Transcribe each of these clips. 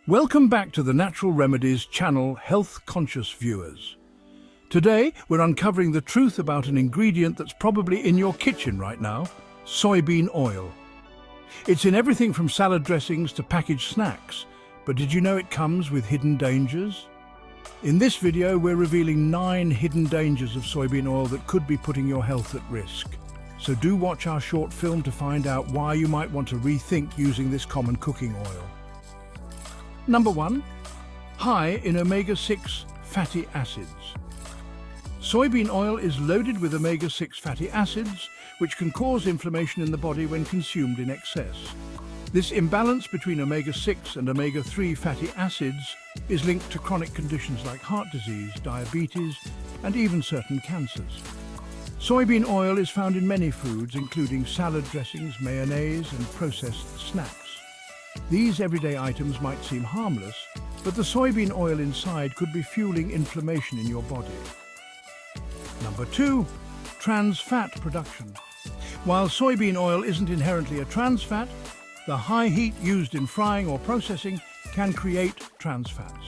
Welcome back to the Natural Remedies channel, health conscious viewers. Today we're uncovering the truth about an ingredient that's probably in your kitchen right now: soybean oil. It's in everything from salad dressings to packaged snacks, but did you know it comes with hidden dangers? In this video we're revealing 9 hidden dangers of soybean oil that could be putting your health at risk. So do watch our short film to find out why you might want to rethink using this common cooking oil. Number 1. High in omega-6 fatty acids. Soybean oil is loaded with omega-6 fatty acids, which can cause inflammation in the body when consumed in excess. This imbalance between omega-6 and omega-3 fatty acids is linked to chronic conditions like heart disease, diabetes, and even certain cancers. Soybean oil is found in many foods, including salad dressings, mayonnaise, and processed snacks. These everyday items might seem harmless, but the soybean oil inside could be fueling inflammation in your body. Number 2. Trans fat production. While soybean oil isn't inherently a trans fat, the high heat used in frying or processing can create trans fats.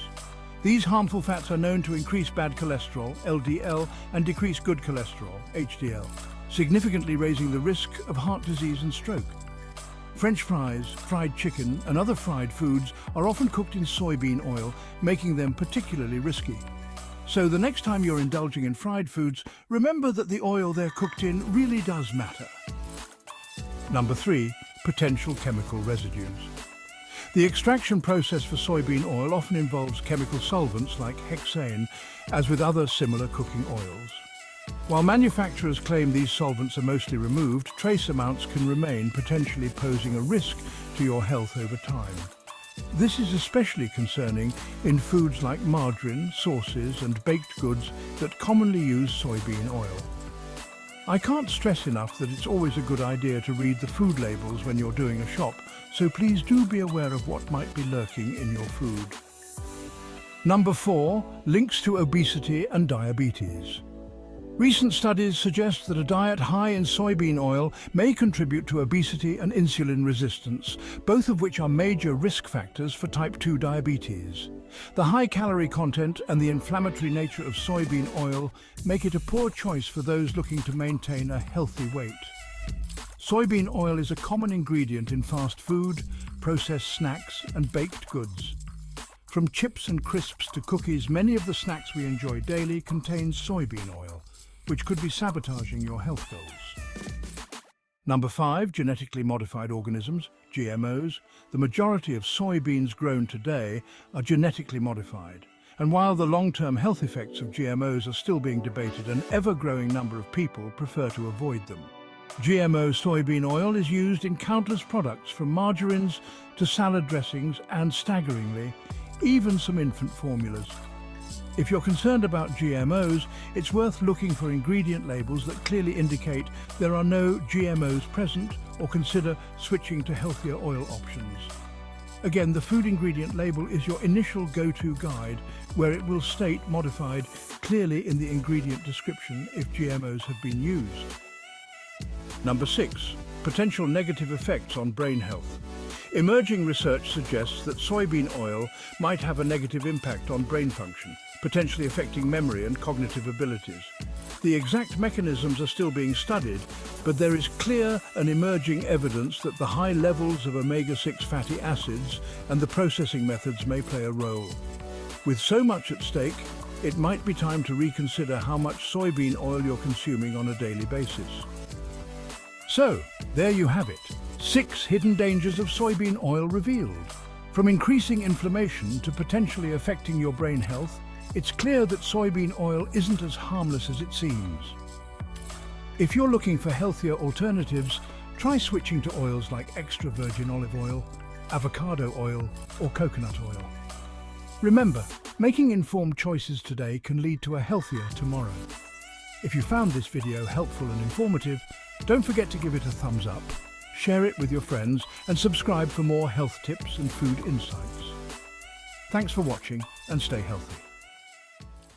These harmful fats are known to increase bad cholesterol, LDL, and decrease good cholesterol, HDL, significantly raising the risk of heart disease and stroke. French fries, fried chicken, and other fried foods are often cooked in soybean oil, making them particularly risky. So the next time you're indulging in fried foods, remember that the oil they're cooked in really does matter. Number 3. Potential chemical residues. The extraction process for soybean oil often involves chemical solvents like hexane, as with other similar cooking oils. While manufacturers claim these solvents are mostly removed, trace amounts can remain, potentially posing a risk to your health over time. This is especially concerning in foods like margarine, sauces, and baked goods that commonly use soybean oil. I can't stress enough that it's always a good idea to read the food labels when you're doing a shop, so please do be aware of what might be lurking in your food. Number 4. Links to obesity and diabetes. Recent studies suggest that a diet high in soybean oil may contribute to obesity and insulin resistance, both of which are major risk factors for type 2 diabetes. The high calorie content and the inflammatory nature of soybean oil make it a poor choice for those looking to maintain a healthy weight. Soybean oil is a common ingredient in fast food, processed snacks, and baked goods. From chips and crisps to cookies, many of the snacks we enjoy daily contain soybean oil, which could be sabotaging your health goals. Number 5. Genetically modified organisms, GMOs. The majority of soybeans grown today are genetically modified. And while the long-term health effects of GMOs are still being debated, an ever-growing number of people prefer to avoid them. GMO soybean oil is used in countless products, from margarines to salad dressings and, staggeringly, even some infant formulas. If you're concerned about GMOs, it's worth looking for ingredient labels that clearly indicate there are no GMOs present, or consider switching to healthier oil options. Again, the food ingredient label is your initial go-to guide, where it will state modified clearly in the ingredient description if GMOs have been used. Number 6. Potential negative effects on brain health. Emerging research suggests that soybean oil might have a negative impact on brain function, potentially affecting memory and cognitive abilities. The exact mechanisms are still being studied, but there is clear and emerging evidence that the high levels of omega-6 fatty acids and the processing methods may play a role. With so much at stake, it might be time to reconsider how much soybean oil you're consuming on a daily basis. So, there you have it. 6 hidden dangers of soybean oil revealed. From increasing inflammation to potentially affecting your brain health, it's clear that soybean oil isn't as harmless as it seems. If you're looking for healthier alternatives, try switching to oils like extra virgin olive oil, avocado oil, or coconut oil. Remember, making informed choices today can lead to a healthier tomorrow. If you found this video helpful and informative, don't forget to give it a thumbs up, share it with your friends, and subscribe for more health tips and food insights. Thanks for watching, and stay healthy.